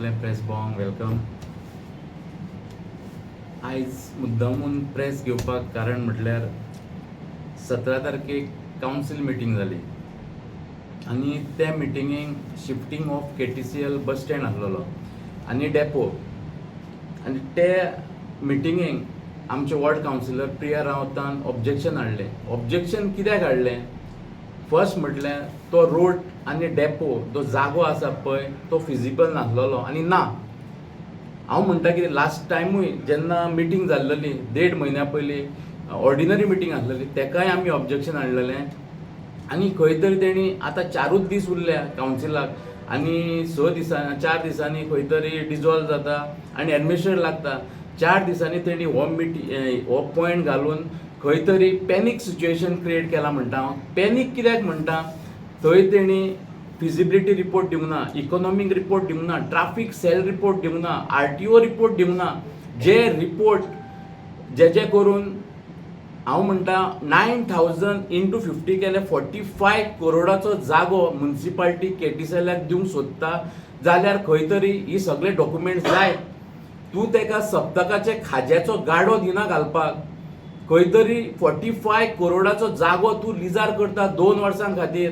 सगळे press Bong welcome. आयज मुद्दामून प्रेस घेवपाक कारण म्हटल्यार 17 तारखेक कावन्सील मिटींग जाली आनी त्या मिटिंगेक shifting of KTCL bus stand आसलेलो आनी डेपो आनी ते मिटिंगेक आमचे वॉर्ड कावन्सिलर प्रिया रावतान ऑब्जेक्शन हाडलें. ऑब्जेक्शन कित्याक हाडलें? फर्स्ट म्हटल्यार तो रोड आनी डेपो जो जागो आसा पळय तो फिजिबल नासलेलो आनी ना. हांव म्हणटा की लास्ट टायमूय जेन्ना मिटींग जाल्ली 1.5 म्हयन्या पयलीं ऑर्डिनरी मिटींग आसलेली तेकाय आमी ऑब्जेक्शन हाडलेलें आनी खंय तरी तेणी आतां 4च दीस उरल्या कावन्सिलाक आनी 4 दिसांनी खंय तरी डिजॉल्व जाता आनी एडमिनिस्ट्रेटर लागता. 4 दिसांनी तेणी हो पॉयंट घालून खंय तरी पॅनीक सिच्युएशन क्रिएट केला म्हणटा हांव. पॅनीक कित्याक म्हणटा? थंय तेणी फिजिबिलिटी रिपोर्ट दिवंक ना, इकॉनॉमीक रिपोर्ट दिवंक ना, ट्राफीक सेल रिपोर्ट दिवंक ना, RTO रिपोर्ट दिवंक ना. जे रिपोर्ट जे करून हांव म्हणटा 9,000 × 50 केले 45 करोडाचो जागो म्युनिसिपालिटी KTCLाक दिवंक सोदता जाल्यार खंय तरी ही सगळे डॉक्युमेंट्स जाय. तूं तेका सप्तकाचे खाज्याचो गाडो दिना घालपाक. खंय तरी 45 करोडाचो जागो तूं लिजार करता 2 वर्सां खातीर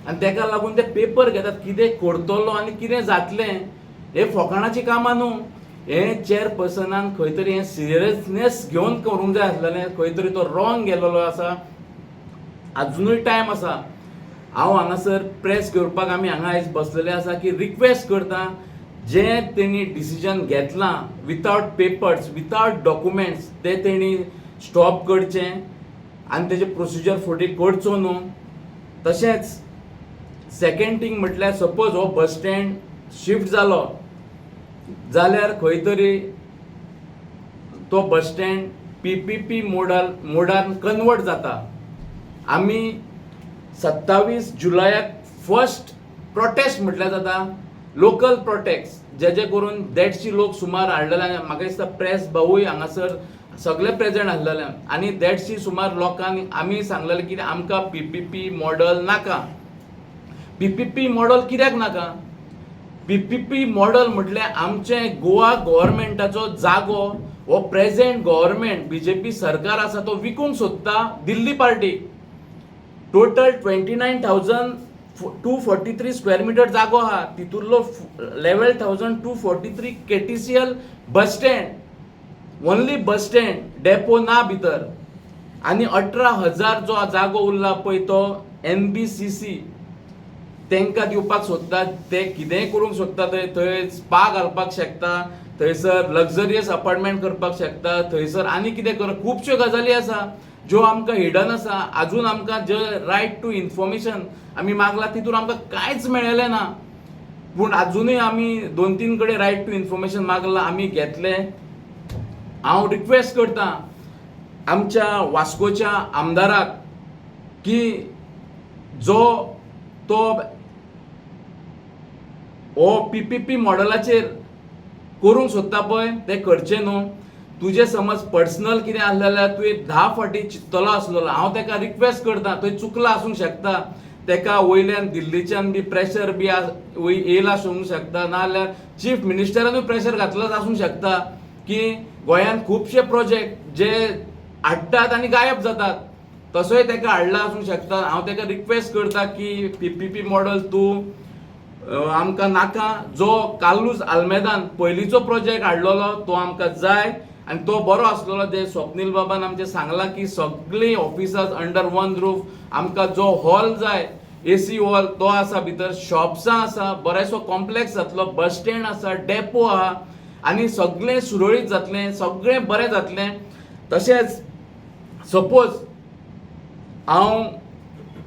आनी तेका लागून ते पेपर घेतात कितें करतलो आनी कितें जातलें. हे फकाणाची कामां न्हू. हे चेअरपर्सनान खंय तरी हें सिरियसनेस घेवन करूंक जाय आसलेलें. खंय तरी तो रॉंग गेलेलो आसा. अजुनूय टायम आसा. हांव हांगासर प्रेस घेवपाक आमी हांगा आयज बसलेले आसा की रिक्वेस्ट करता जे तेणी डिसिजन घेतलां विथआउट पेपर्स विथआउट डॉक्युमेंट्स ते तेणी स्टॉप करचें आनी तेजे प्रोसिजर फुडें करचो न्हू. तशेंच सेकंड थिंग म्हटल्यार सपोज हो बस स्टँड शिफ्ट जालो जाल्यार खंय तरी तो बस स्टँड PPP मोडान कन्वर्ट जाता. आमी 27 जुलयाक फर्स्ट प्रोटेस्ट म्हटल्यार जाता लोकल प्रोटेस्ट जे करून 150 लोक सुमार हाडलेले आनी म्हाका दिसता प्रेस भाऊय हांगासर सगळे प्रेजेंट आसलेले आनी 150 सुमार लोकांनी आमी सांगलेलें की आमकां PPP मॉडल नाका. PPP मॉडल कित्याक नाका? PPP मॉडल म्हटल्यार आमचें गोवा गव्हर्मेंटाचो जागो हो प्रेझेंट गव्हर्मेंट BJP सरकार आसा तो विकूंक सोदता दिल्ली पार्टीक. टोटल 29,243 स्क्वेअर मिटर जागो आहा. तितूंतलो 11,243 KTCL bus stand only bus stand depot ना भितर आनी 18,000 जो जागो उरला पळय तो NBCC तांकां दिवपाक सोदता. ते कितेंय करूंक सोदता. थंय स्पा घालपाक शकता, थंयसर लक्झरियस अपार्टमेंट करपाक शकता, थंयसर आनी कितें करप खुबश्यो गजाली आसा ज्यो आमकां हिडन आसा. आजून आमकां जे रायट टू इन्फॉर्मेशन आमी मागला तितून आमकां कांयच मेळिल्लें ना. पूण आजुनूय आमी 2-3 कडेन रायट टू इन्फॉर्मेशन मागला, आमी घेतलें. हांव रिक्वेस्ट करतां आमच्या वास्कोच्या आमदाराक की जो तो हो PPP मॉडलाचेर करूंक सोदता पळय ते करचें न्हू. तुजें समज पर्सनल कितें आसलें जाल्यार तुवें 10 फावटी चिंतलो आसलेलो. हांव तेका रिक्वेस्ट करतां थंय चुकला आसूंक शकता. तेका वयल्यान दिल्लीच्यान बी प्रेशर बी येयला आसूंक शकता नाजाल्यार चीफ मिनिस्टरानूय प्रेशर घातलोच आसूंक शकता की गोंयांत खुबशे प्रोजेक्ट जे हाडटात आनी गायब जातात. तसोय तेका हाडला आसूंक शकता. हांव तेका रिक्वेस्ट करता की PPP मॉडल तूं आमकां नाका. जो कार्लूस आल्मेदान पयलींचो प्रोजेक्ट हाडलेलो तो आमकां जाय आनी तो बरो आसलेलो. जे स्वप्नील बाबान आमचें सांगलां की सगळीं ऑफिसां अंडर वन रूफ. आमकां जो हॉल जाय AC हॉल तो आसा, भितर शॉप्सां आसा, बरेचसो कॉम्प्लेक्स जातलो, बस स्टँड आसा, डेपो आहा आनी सगळें सुरळीत जातलें, सगळें बरें जातलें. तशेंच सपोज हांव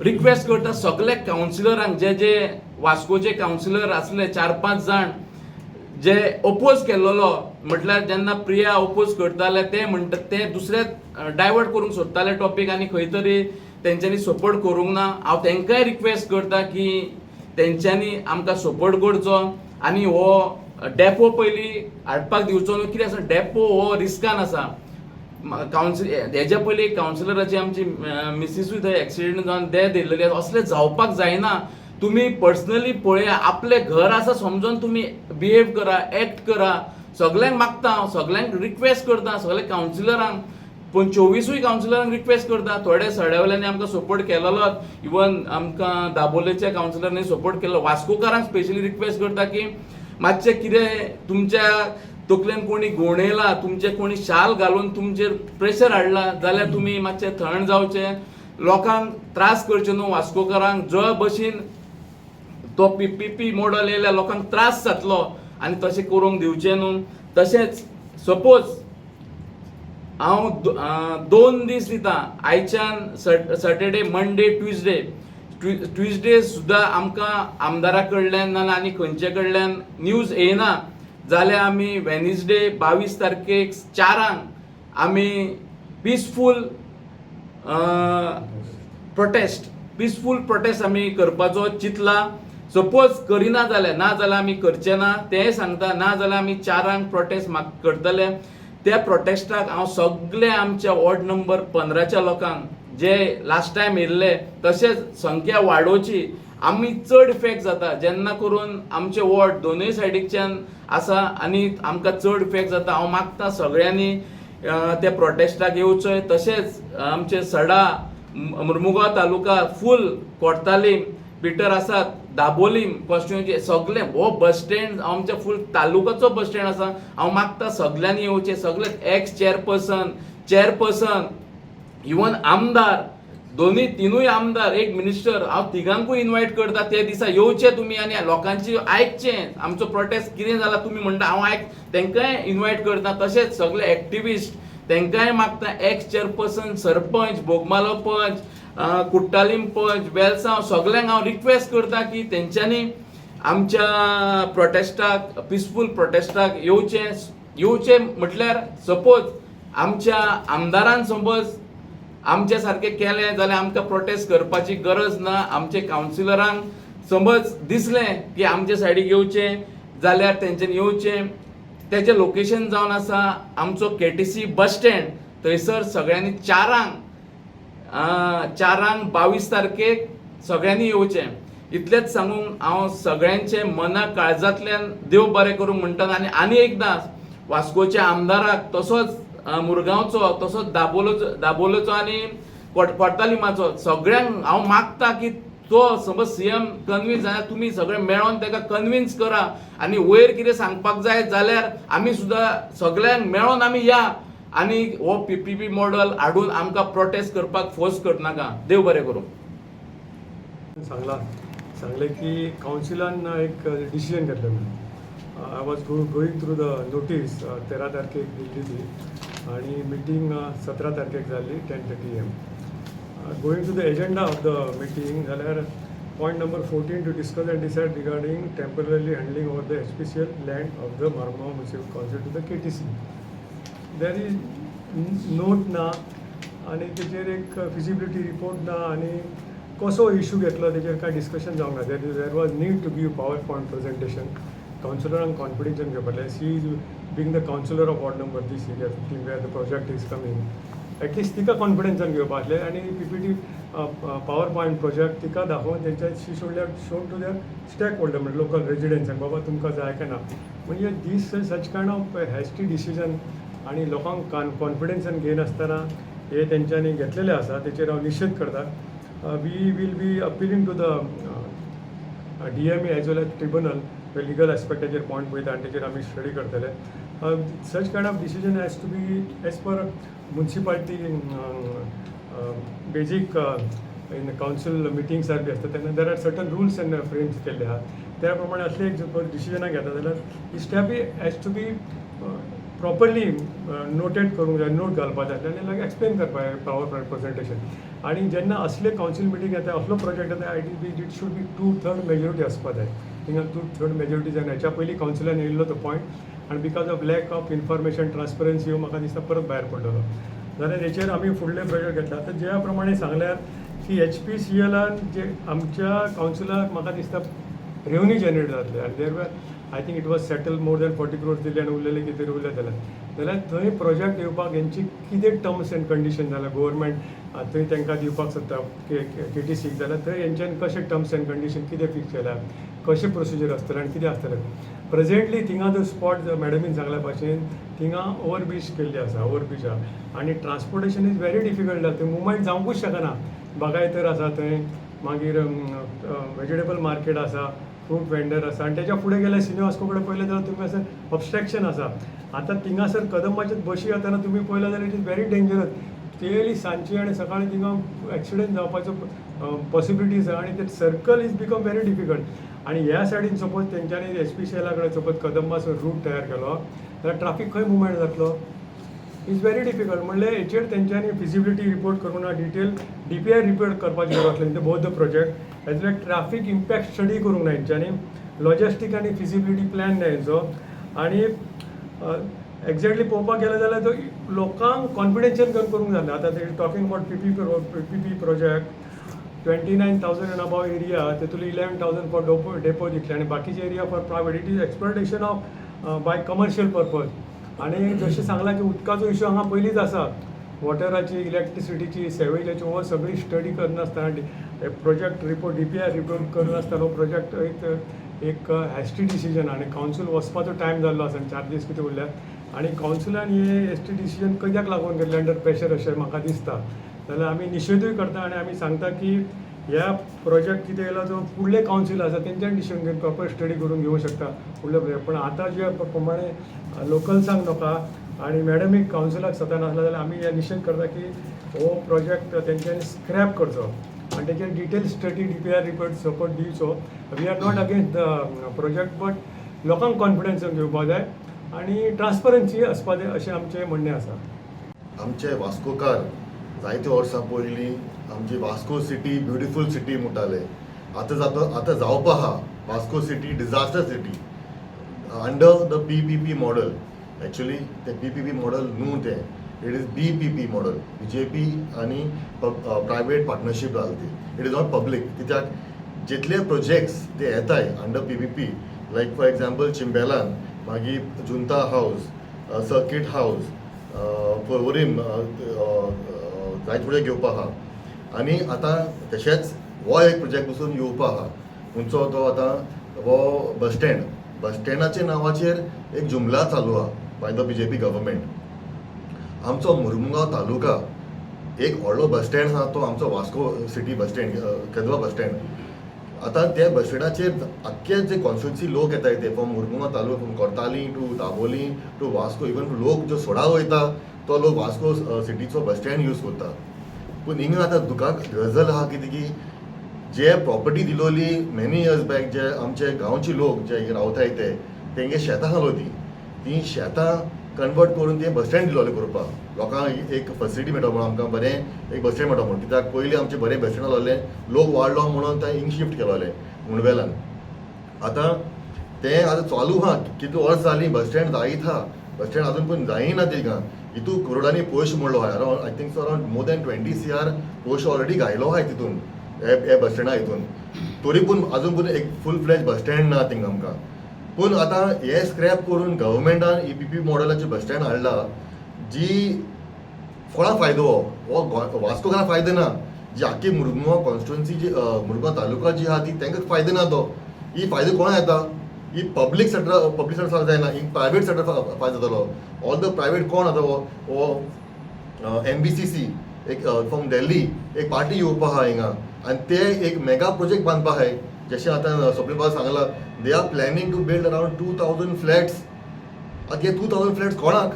रिक्वेस्ट करता सगळे कावन्सिलरांक जे वास्कोचे कावन्सिलर आसले 4-5 जाण जे ओपोज केल्लो म्हटल्यार जेन्ना प्रिया ओपोज करताले ते म्हणटा ते दुसरे डायवर्ट करूंक सोदताले टॉपीक आनी खंय तरी तेंच्यांनी सपोर्ट करूंक ना. हांव तेंकाय रिक्वेस्ट करता की तेंच्यांनी आमकां सपोर्ट करचो आनी हो डेपो पयलीं हाडपाक दिवचो न्हू. कित्याक आसा डेपो हो रिस्कान आसा. हेज्या पयलीं कावन्सिलराची आमची मिसिसूय थंय एक्सिडेंट जावन डेथ येयल्ली. असलें जावपाक जायना. तुम्ही पर्सनली पळया, आपले घर आसा समजून तुम्ही बिहेव करा, एक्ट करा. सगळ्यांक मागता हांव, सगळ्यांक रिक्वेस्ट करता, सगळे कावन्सिलरांक, पण 24 कावन्सिलरांक रिक्वेस्ट करता. थोडे सड्यावयल्यांनी आमकां सपोर्ट केलोच, इवन आमकां दाबोलेच्या कावन्सिलरांनी सपोर्ट केलो. वास्कोकारांक स्पेशली रिक्वेस्ट करता की मातशें कितें तुमच्या तकलेन कोणी घोवणयला, तुमचे कोणी शाल घालून तुमचेर प्रेशर हाडला जाल्यार तुमी मातशें थंड जावचें, लोकांक त्रास करचे न्हू. वास्कोकारांक ज्या भशेन तो PPP मॉडल येयल्यार लोकांक त्रास जातलो आनी तशें करूंक दिवचें न्हू. तशेंच सपोज हांव 2 दीस दिता, आयच्यान सॅटर्डे, मंडे, ट्युजडे सुद्दां आमकां आमदारा कडल्यान ना आनी खंयचे कडल्यान न्यूज येयना जाल्यार आमी वेनिसडे 22 तारखेक 4 आमी पिसफूल प्रोटेस्ट आमी करपाचो चिंतला. सपोज करिना जाल्यार, ना जाल्यार आमी करचे ना तेंय सांगता, ना जाल्यार आमी 4 प्रोटेस्ट करतले. त्या प्रोटेस्टाक हांव सगळे आमच्या वॉर्ड नंबर 15च्या लोकांक जे लास्ट टायम येयल्ले तशेंच संख्या वाडोवची. आमी चड इफेक्ट जाता जेन्ना करून आमचे वॉर्ड दोनूय सायडीच्यान आसा आनी आमकां चड इफेक्ट जाता. हांव मागता सगळ्यांनी त्या प्रोटेस्टाक येवचें. तशेंच आमचे सडा, मुर्मुगांव तालुका फूल, कोर्तालीम, भितर आसात, दाबोलीम कॉन्स्टिट्युएन्सी सगळे हो बस स्टँड आमच्या फूल तालुकाचो बस स्टँड आसा. हांव मागता सगळ्यांनी येवचें, सगळे एक्स चेअरपर्सन, इवन आमदार, तिनूय आमदार, एक मिनिस्टर, हांव तिगांकूय इन्वायट करता. ते दिसा येवचे तुमी आनी लोकांची आयकचें. आमचो प्रोटेस्ट कितें जाला तुमी म्हणटा हांव तांकांय इन्वायट करता. तशेंच सगळे एक्टिविस्ट तांकांय मागता, एक्स चेअरपर्सन, सरपंच, बोगमालो पंच, कुट्टालीम पंच, वेलसांव, सगळ्यांक हांव रिक्वेस्ट करता की तेंच्यांनी आमच्या प्रोटेस्टाक, पिसफूल प्रोटेस्टाक येवचें म्हटल्यार सपोज आमच्या आमदारान समज आमचे सारकें केलें जाल्यार आमकां प्रोटेस्ट करपाची गरज ना. आमचे कावन्सिलरांक समज दिसलें की आमचे सायडीक येवचें जाल्यार तेंच्यांनी येवचें. तेजें लोकेशन जावन आसा आमचो KTC बस स्टँड. थंयसर सगळ्यांनी 4 22 तारखेक सगळ्यांनी येवचें. इतलेंच सांगून हांव सगळ्यांचे मना काळजांतल्यान देव बरें करूंक म्हणटा. आनी एकदां वास्कोच्या आमदाराक, तसोच मुरगांवचो, तसोच दाबोलेचो आनी कोर्तालीमाचो सगळ्यांक हांव मागता की तो समज CM कन्विन्स जाल्यार तुमी सगळे मेळोन ताका कन्विन्स करा आनी वयर कितें सांगपाक जाय जाल्यार आमी सुद्दां सगळ्यांक मेळोन आमी या आनी हो PPP मॉडल हाडून आमकां प्रोटेस्ट करपाक फोर्स करनाका. देव बरें करूं. सांगलें की कावन्सिलान एक डिसिजन घेतलें. I was going through the notice 13 तारखेक दिल्ली ती आनी मिटींग 17 तारखेक जाल्ली 10:30 AM. Going to the agenda of the meeting, point number 14 to discuss and decide regarding temporarily handing over the HPCL land of the Mormugao Municipal Council to the KTC. There is note ना आणि तेचेर एक feasibility report ना आणि कसो issue घेतलो तेचेर काय डिस्कशन जावंक ना. There was need to give power point presentation. कावन्सिलरांक कॉन्फिडेन्सान घेवपाचें. She is being the councillor of ward number this area 15 where the project is coming. At least तिका कॉन्फिडन्सान घेवपा आसलें आनी PPT पावर पॉयंट प्रोजेक्ट तिका दाखोवन तेंच्या she showed to their stakeholder म्हणजे लोकल रेजिडेंट्सांक बाबा तुमकां जाय काय ना. म्हणजे this such kind of hasty decision आनी लोकांक कॉन्फिडन्सान घेयनासतना हे तेंच्यांनी घेतलेले आसा तेचेर हांव निशेध करता. We will be appealing to the DMA as well as tribunal legal एस्पेक्टाचेर पॉयंट पळयता आनी तेचेर आमी स्टडी करतले. Such kind of decision has to be as per municipality basic in council meetings are be असतात तेन्ना there are certain rules and frames केल्ले आहात. त्या प्रमाणे असले एक डिसिजनां घेता जाल्यार it has to be properly noted करूंक जाय, नोट घालपाक जाय आनी लायक एक्सप्लेन करपाक जाय पावर पॉयंट प्रेजेंटेशन. आनी जेन्ना असले कावन्सील मिटींग येता असलो प्रोजेक्ट येता इट शूड बी 2/3 मेजॉरिटी आसपाक जाय. थिंगा 2/3 मेजॉरिटी जावन हेच्या पयलीं कावन्सिलान येयल्लो तो पॉयंट आनी because of lack of information transparency म्हाका दिसता परत भायर पडलेलो. जाल्यार हेचेर आमी फुडले प्रोजेक्ट घेतला. तर ज्या प्रमाणे सांगल्यार की HPCLान जे आमच्या कावन्सिलाक म्हाका दिसता रेवन्यू जनरेट जातले आनी देर वर I think it was settle more than 40 crores दिले आनी उरलेले कितें तरी उरले जाल्यार थंय प्रोजेक्ट येवपाक हेंची कितें टर्म्स एंड कंडिशन जाल्यार गव्हर्मेंट थंय तांकां दिवपाक सोदता KTCक जाल्यार थंय हेंच्यानी कशें टर्म्स एंड कंडिशन कितें फिक्स केल्या कशें प्रोसिजर आसतलें आनी कितें आसतलें. प्रेझेंटली थिंगा जो स्पॉट मॅडमीन सांगल्या भाशेन थिंगा ओवरब्रीज केल्ली आसा ओवरब्रीज आहा आनी ट्रान्सपोर्टेशन इज व्हेरी डिफिकल्ट जाता थंय मुवमेंट जावंकूच शकना. बागायतर आसा थंय मागीर वेजिटेबल मार्केट आसा फ्रूट वेंडर आसा आनी तेच्या फुडें गेल्यार सिने वास्को कडेन पयलें जाल्यार तुमी असर ऑबस्ट्रॅक्शन आसा. आतां थिंगासर कदंबाचेर बशी येताना तुमी पळयला जाल्यार it is very dangerous. Daily सांजची आनी सकाळीं थिंगा एक्सिडेंट जावपाचो पॉसिबिलिटीज आसा आनी ते circle is become very difficult. आनी ह्या सायडीन सपोज तेंच्यांनी SPCL कडेन सपोज कदंबाचो रूट तयार केलो जाल्यार ट्राफीक खंय मुवमेंट जातलो. Is very difficult. म्हणल्यार हेचेर तेंच्यांनी फिजिबिलिटी रिपोर्ट करूं ना डिटेल DPR रिपोर्ट करपाची गरज आसली ते बोथ द प्रोजेक्ट हेजो ट्राफीक इम्पॅक्ट स्टडी करूंक ना हेंच्यांनी लॉजिस्टीक आनी फिजिबिलिटी प्लॅन ना हेंचो. आनी एक्झॅक्टली पळोवपाक गेले जाल्यार तो लोकांक कॉन्फिडेन्शियल करूंक जालें. आतां ते talking about PPP project 29,000 end above area तेतून 11,000 फॉर डेपो दितले आनी बाकीचे area for private. It is exploitation of bye commercial purpose. आनी जशें सांगलां की उदकाचो इश्यू हांगा पयलींच आसा वॉटराची इलेक्ट्रिसिटीची सेवेजाची हो सगळी स्टडी करनासतना प्रोजेक्ट रिपोर्ट DPR रिपोर्ट करनासतना हो प्रोजेक्ट एक हॅस्टी डिसिजन आनी कावन्सील वचपाचो टायम जाल्लो आसा 4 दीस कितें उरल्यात आनी कावन्सिलान हे हॅस्टी डिसिजन कित्याक लागून घेतलें अंडर प्रेशर अशें म्हाका दिसता. जाल्यार आमी निशेधूय करता आनी आमी सांगता की ह्या प्रोजेक्ट कितें येयला जो फुडले कावन्सील आसा तेंच्यानी डिसिजन घेवन प्रॉपर स्टडी करून घेवंक शकता फुडले प्रोजेक्ट. पण आतां जे प्रमाणे लोकल्सांक नाका आनी मॅडमीक कावन्सिलाक सता नासला जाल्यार आमी हे निश्चित करता की हो प्रोजेक्ट तेंच्यांनी स्क्रॅप करचो आनी तेचेर detail study DPR report support दिवचो. We are not against the project but लोकांक कॉन्फिडन्स घेवपा जाय आनी ट्रान्सपरन्सी आसपा जाय अशें आमचें म्हणणें आसा. आमचे वास्कोकार जायत्या वर्सां पयलीं आमची वास्को सिटी ब्युटिफूल सिटी म्हणटाले. आतां जावपा आहा Vasco city disaster city under the PPP model. Actually ते PPP मॉडल न्हू ते it is BPP model BJP आनी प्रायवेट पार्टनरशीप जाली ती. इट इज नॉट पब्लीक कित्याक जितले प्रोजेक्ट्स ते येताय under PPP like for example चिंबेलान मागीर जुंता हावस सर्कीट हावस पर्वरीम जायते फुडें घेवपा आहा. आनी आतां तशेंच हो एक प्रोजेक्ट पसून येवपा आहा खंयचो तो आतां हो बस स्टँडाच्या नांवाचेर एक जुमला चालू आहा बाय द BJP गव्हर्मेंट. आमचो मुर्मुगांव तालुका एक व्हडलो बस स्टँड आहा तो आमचो वास्को सिटी बस स्टँड केदवा बस स्टँड. आतां त्या बस स्टँडाचेर आख्खे जे कॉन्स्टिट्युन्सी लोक येताय ते from Mormugao taluka from Cortalim to Dabolim to Vasco even लोक जो सोडा वयता तो लोक वास्को सिटीचो बस स्टँड यूज करता. पूण हिंगा आतां दुकाक गरजल आहा कितें की जे प्रॉपर्टी दिलोली मेनी इयर्स बॅक जे आमचे गांवचे लोक जे रावताय ते तेंगे शेतां घालोती ती शेतां कन्वर्ट करून ते बस स्टँड दिलोले करपाक लोकांक एक फॅसिलिटी मेळटा म्हणून आमकां बरें एक बस स्टँड मेळटा म्हणून. कित्याक पयलीं आमचे बरें बस स्टँड आहलोलें लोक वाडलो म्हणून थंय हिंग शिफ्ट केलोले मुणवेलान. आतां तें आतां चालू आहा कितलीं वर्स जालीं बस स्टँड जायत आहा बस स्टँड आजून पूण जायना तिका. हितू करोडांनी पयशे मोडलो आहा around I think so around more than 20 CR पयशे ऑलरेडी घायलो आहाय तितून हे बस स्टँडा हितून. तरी पूण आजून पूण एक फूल फ्लॅज बस स्टँड ना थिंगा आमकां. पूण आतां हे स्क्रॅप करून गव्हर्मेंटान PPP मॉडलाचे बस स्टँड हाडला जी कोणा फायदो हो वास्कोकारांक फायदो ना. जी आख्खी मुर्मुगांव कॉन्स्टिट्युन्सी जी मुर्मुगांव तालुका जी आहा ती तांकां फायदो ना तो. ही फायदो कोणा येता ही पब्लीक सेक्टर जायना ही प्रायवेट सेक्टर फायदो जातलो. ऑल द प्रायवेट कोण आतां हो MBCC एक फ्रॉम दिल्ली एक पार्टी येवपा आहा हिंगा आनी ते एक मेगा प्रोजेक्ट बांदपा आहाय. जशें आतां स्वप्नील बाबा सांगला they are planning to build around 2,000 flats. आतां हे 2,000 फ्लॅट्स कोणाक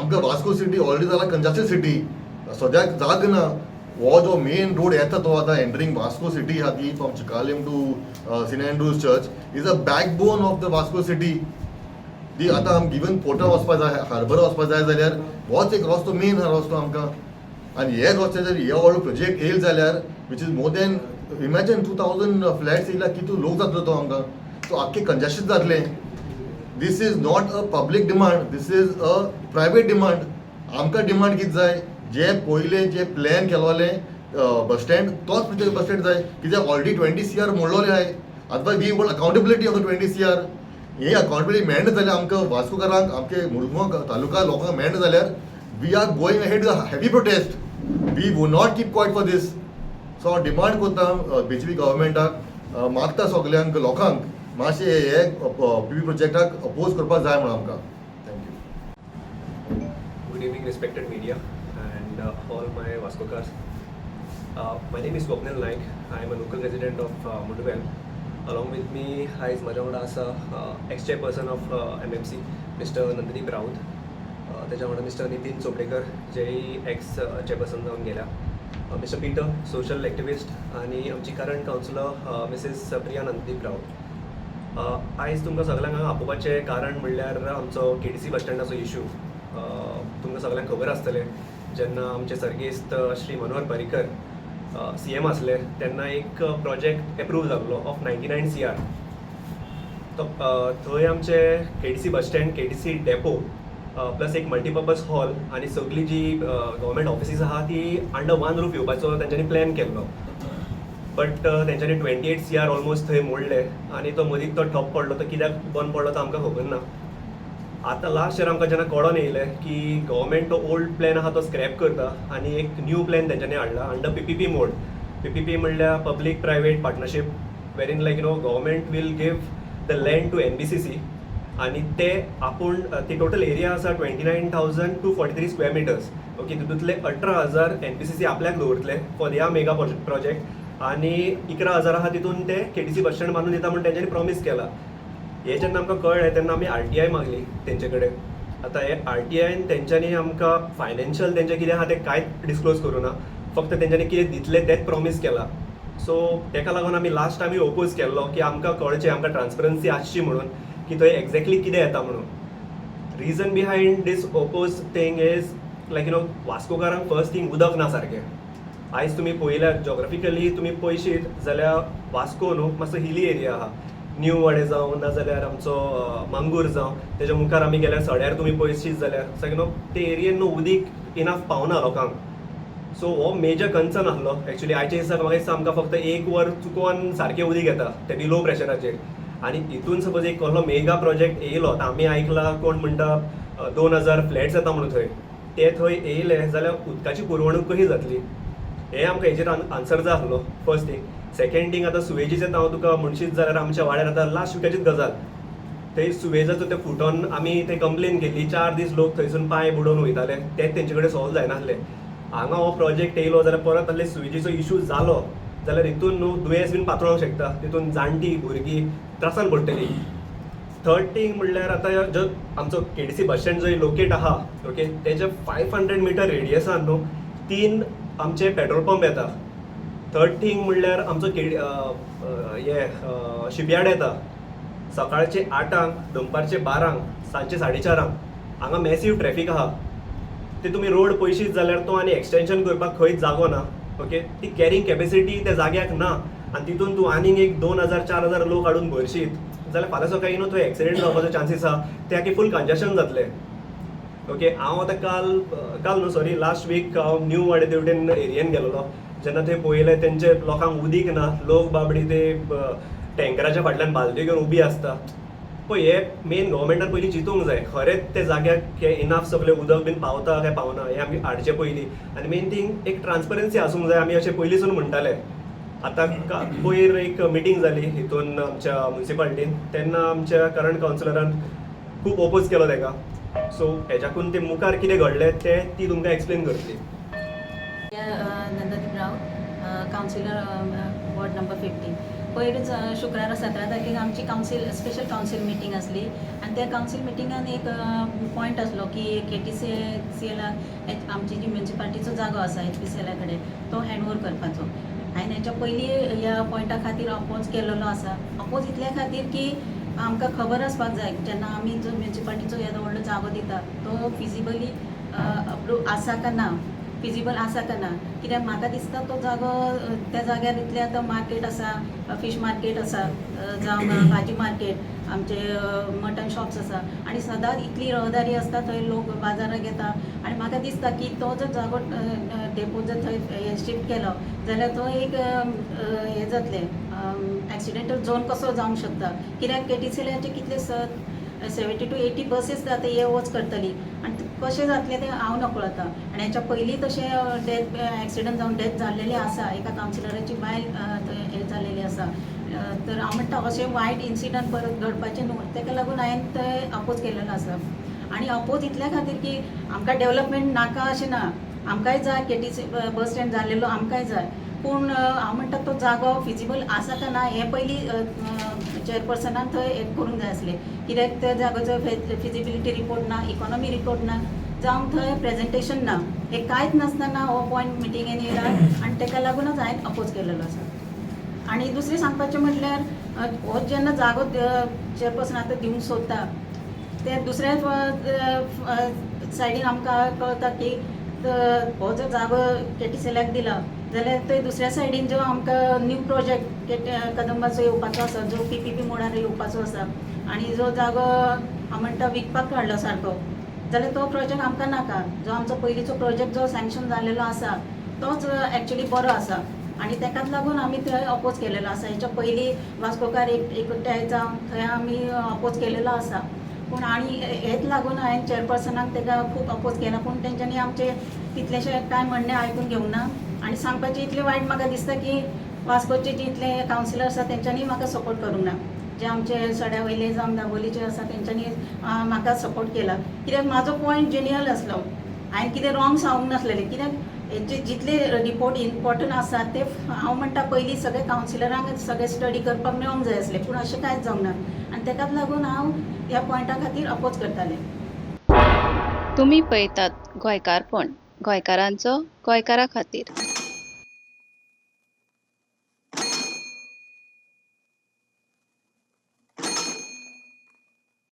आमकां वास्को सिटी ऑलरेडी जाला कंजस्टेड सिटी सद्याक जाग ना. हो जो मेन रोड येता तो आतां एंटरींग वास्को सिटी आहा ती from Chicalim to saint Andrews church is a backbone of the Vasco city. ती आतां आमकां इवन पोर्टार वचपा जाय हार्बर वचपा जाय जाल्यार होच एक रस्तो मेन रस्तो आमकां. आनी हे रस्त्याचेर हे व्हडलो प्रोजेक्ट येयलो जाल्यार which is more than imagine 2,000 flats येयल्यार कितू लोक जातलो तो आमकां. सो आख्खें कंजस्टेड जातलें. This is not a public demand this is a private demand. आमकां डिमांड कितें जाय जे पयले जे प्लॅन केलोले बस स्टँड तोच बस स्टँड जाय कित्याक ऑलरेडी 20 CR मोडलोले आहाय. Otherwise we want accountability of the 20 CR. ही अकाउंटेबिलिटी मेळना जाल्यार आमकां वास्कोकारांक आमचे मुरगांव तालुका लोकांक मेळना जाल्यार we are going ahead heavy protest. We would not keep quiet for this. So हांव डिमांड करता BJP गव्हर्मेंटाक, मागता सगल्यांक लोकांक मातशें हे PPP प्रोजेक्टाक अपोज करपाक जाय म्हणून आमकां. Thank you. Good evening, respected media and all my Vascocars. My name is Swapnil Naik. I am a local resident of Mudvel. Along with me is माझ्या वांगडा आसा ex-chairperson of MMC, Mr. Nandini Raut. त्याच्या वांगडा Mr. Nitin Chopdekar, जेही ex-chairperson जावन गेल्या. Mr. Peter, social activist, आणि आमची current counsellor Mrs. Priya Nanddeep Raut. आयज तुमकां सगळ्यांक हांगा आपोवपाचें कारण म्हणल्यार आमचो KTC बस स्टँडाचो इशू. तुमकां सगळ्यांक खबर आसतलें, जेन्ना आमचे सर्गेस्त श्री मनोहर पर्रीकर CM आसले तेन्ना एक प्रोजेक्ट एप्रूव जाल्लो ऑफ 99 CR. तो थंय आमचे KTC bus stand, KTC depot plus एक मल्टीपर्पज हॉल आनी सगळी जी गव्हर्मेंट ऑफिसीस आहा ती अंडर वन रूफ येवपाचो तेंच्यांनी प्लॅन केल्लो. बट तेंच्यांनी 28 CR ऑलमोस्ट थंय मोडले आनी तो मदींच तो ठप पडलो. तो कित्याक बंद पडलो तो आमकां खबर ना. आतां लास्ट इयर आमकां जेन्ना कळोन येयलें की गव्हर्मेंट तो ओल्ड प्लॅन आहा तो स्क्रॅप करता आनी एक न्यू प्लॅन तेंच्यांनी हाडला अंडर PPP मोड. PPP म्हणल्यार पब्लीक प्रायवेट पार्टनरशीप, वेरीन like government will give the land to NBCC आनी ते आपूण ती टोटल एरिया आसा 29,243 स्क्वेअर मिटर्स. ओके, तितूंतले 18,000 NBCC आपल्याक दवरतले फॉर ह्या मेगा प्रोजेक्ट आनी 11,000 आहा तितून ते KTC बस स्टँड बांदून दिता म्हणून तेंच्यांनी प्रॉमीस केला. हे जेन्ना आमकां कळ्ळें तेन्ना आमी RTI मागली तेंचे कडेन. आतां हे RTIन तेंच्यांनी आमकां फायनान्शियल तेंचें कितें आहा तें कांयच डिस्क्लोज करूं ना. फक्त तेंच्यांनी कितें दितलें तेंच प्रॉमीस केला. सो तेका लागून आमी लास्ट आमी ओपोज केल्लो की आमकां कळचें, आमकां ट्रान्सपरन्सी आसची म्हणून की थंय एक्झॅक्टली कितें येता म्हणून. Reason behind this oppose thing is like वास्कोकारांक फर्स्ट थिंग उदक ना सारकें. आयज तुमी पळयल्यार जॉग्राफिकली तुमी पळयशीत जाल्यार वास्को न्हू मातसो हिली एरिया आहा. न्यू वाडे जावं नाजाल्यार आमचो मांगूर जावं, तेच्या मुखार आमी गेल्यार सड्यार तुमी पळयशीत जाल्यार सगळें ते एरियेन न्हू उदीक इनफ पावना लोकांक. सो हो मेजर कन्सर्न आसलो. एक्चुली आयच्या दिसाक म्हाका दिसता आमकां फक्त 1 वर चुकोवन सारकें उदीक येता ते बी लो प्रेशराचेर. आनी हितून सपोज एक कसलो मेगा प्रोजेक्ट येयलो, आतां आमी आयकलां कोण म्हणटा 2,000 फ्लॅट्स येता म्हणून थंय, ते थंय येयले जाल्यार उदकाची पुरवणूक कशी जातली हे आमकां हेचेर आन्सर जाय आसलो फर्स्ट थिंग. सेकंड थिंग, आतां सुवेजीचें हांव तुका म्हणशीत जाल्यार आमच्या वाड्यार आतां लास्ट विकाचीच गजाल, थंय सुवेजाचो ते फुटोन आमी थंय कंप्लेन केल्ली. 4 दीस लोक थंयसून पांय बुडोवन वयताले, तेच तेंचे कडेन सॉल्व जायनासलें. हांगा हो प्रोजेक्ट येयलो जाल्यार परत आहले सुवेजीचो इशू जालो जाल्यार हितून न्हू दुयेंस बीन पातळोवंक शकता. तितून जाणटी भुरगीं त्रासान पडटलीं. थर्ड थिंग म्हणल्यार आतां जो आमचो KTC बस स्टँड जो लोकेट आहा, ओके, तेच्या 500 मिटर रेडियसान न्हू 3 आमचे पेट्रोल पंप येता. थर्ड थिंग म्हणल्यार आमचो शिपयार्ड येता सकाळचे 8:00, दनपारचे 12:00, सांजचे 4:30. हांगा मॅसिव्ह ट्रॅफीक आहा. ते तुमी रोड पळयशीत जाल्यार तो आनी एक्सटेन्शन करपाक खंयच जागो ना. ओके, ती कॅरींग कॅपेसिटी त्या जाग्याक ना आनी तितून तूं आनीक एक 2,000-4,000 लोक हाडून भरशीत जाल्यार फाल्यां सकाळी न्हू थंय एक्सिडेंट जावपाचो चान्सीस आहा. ते आख्खें फूल कंजेशन जातलें. ओके, हांव आतां काल न्हू सॉरी लास्ट वीक हांव न्यू वाडे तेवटेन एरियेन गेलोलो. जेन्ना थंय पळयलें तेंचे लोकांक उदीक ना, लोक बाबडी ते टँकराच्या फाटल्यान बालद्यो घेवन उबी आसता. पळय हे मेन गव्हर्मेंटान पयलीं चिंतूंक जाय खरेंच ते जाग्याक इनफ सगळें उदक बीन पावता काय पावना हें आमी हाडचें पयलीं. आनी मेन थिंग एक ट्रान्सपरन्सी आसूंक जाय. आमी अशें पयलींसून म्हणटाले. आतां पयर एक मिटींग जाली हितून आमच्या म्युन्सिपालिटीन, तेन्ना आमच्या करंट कावन्सिलरान खूब ओपोज केलो तेका. सो हेच्याकून ते मुखार कितें घडलें तें ती तुमकां एक्सप्लेन करतली. नंददीप राव, कावन्सिलर वॉर्ड नंबर 15. पयलींच शुक्रारा 17 तारखेक आमची स्पेशल कावन्सील मिटींग आसली आनी त्या कावन्सील मिटिंगान एक पॉयंट आसलो की KTCL आमची जी म्युन्सिपालिटीचो जागो आसा HPCL कडेन तो हँडओवर करपाचो. हांवें हेच्या पयलीं ह्या पॉयंटा खातीर अपोज केलेलो आसा. अपोज इतल्या खातीर की आमकां खबर आसपाक जाय जेन्ना आमी जो म्युन्सिपालिटीचो येदो व्हडलो जागो दिता तो फिजिबली अप्रूव आसा काय ना, फिजिबल आसा काय ना. कित्याक म्हाका दिसता तो जागो त्या जाग्यार इतले आतां मार्केट आसा, फीश मार्केट आसा जावं भाजी मार्केट, आमचे मटन शॉप्स आसा आनी सदांच इतली रहदारी आसता थंय लोक बाजाराक येता. आनी म्हाका दिसता की तो जर जागो डेपो जर थंय शिफ्ट केलो जाल्यार तो एक हें जातलें एक्सिडेंटल झोन कसो जावंक शकता, कित्याक KTCLचे कितले 70 to 80 बसीस आतां ये वच करतली आनी कशें जातलें तें हांव नकळटा. आनी हेच्या पयलीं तशें डेथ एक्सिडंट जावन डेथ जाल्लेली आसा, एका कावन्सिलराची बायल हें जाल्लेली आसा. तर हांव म्हणटा अशें वायट इन्सिडंट परत घडपाचें न्हू, ताका लागून हांवें तें अपोज केलेलो आसा. आनी अपोज इतल्या खातीर की आमकां डेवलपमेंट नाका अशें ना, आमकांय जाय KTC बस स्टँड जाल्लेलो आमकांय जाय, पूण हांव म्हणटा तो जागो फिजिबल आसा काय ना हें पयलीं चेअरपर्सनान थंय हें करूंक जाय आसलें, कित्याक त्या जागोचो फिजिबिलिटी रिपोर्ट ना, इकॉनॉमी रिपोर्ट ना, जावं थंय प्रेजेंटेशन ना, हें कांयच नासतना हो पॉयंट मिटिंगेन येयला आनी ताका लागूनच हांवें अपोज केलेलो आसा. आनी दुसरें सांगपाचें म्हटल्यार हो जेन्ना जागो चेअरपर्सन आतां दिवंक सोदता ते दुसऱ्या सायडीन आमकां कळटा की हो जो जागो KTCLक दिला जाल्यार ते दुसऱ्या सायडीन जो आमकां न्यू प्रोजेक्ट कदंबाचो येवपाचो आसा, जो PPP मोडार येवपाचो आसा आनी जो जागो हांव म्हणटा विकपाक काडलो सारको, जाल्यार तो प्रोजेक्ट आमकां नाका. जो आमचो पयलींचो प्रोजेक्ट जो सँक्शन जाल्लेलो आसा तोच एक्चुली बरो आसा आनी ताकाच लागून आमी थंय अपोज केलेलो आसा. हेच्या पयलीं वास्कोकार एकठांय जावन थंय आमी अपोज केलेलो आसा, पूण आनी हेच लागून हांवें चेअरपर्सनाक ताका खूब अपोज केला, पूण तेंच्यांनी आमचे तितलेशे कांय म्हणणें आयकून घेवंक ना. आनी सांगपाचें इतलें वायट म्हाका दिसता की वास्कोचे जितले कावन्सिलर आसा तेंच्यांनी म्हाका सपोर्ट करूंक ना. जे आमचे सड्या वयले जावं दाबोलीचे आसा तेंच्यांनी म्हाका सपोर्ट केला, कित्याक म्हाजो पॉयंट जेन्युअल आसलो. हांवें कितें रॉंग सांगूंक नासलेलें, कित्याक हेचे जितले रिपोर्ट इम्पॉर्टंट आसा ते हांव म्हणटा पयलीं सगळे कावन्सिलरांक सगळे स्टडी करपाक मेळोंक जाय आसलें, पूण अशें कांयच जावंक ना आनी ताकाच लागून हांव ह्या पॉयंटा खातीर अपोज करतालें. तुम्ही पळयतात गोंयकारपण, गोंयकारांचो गोंयकारा खातीर.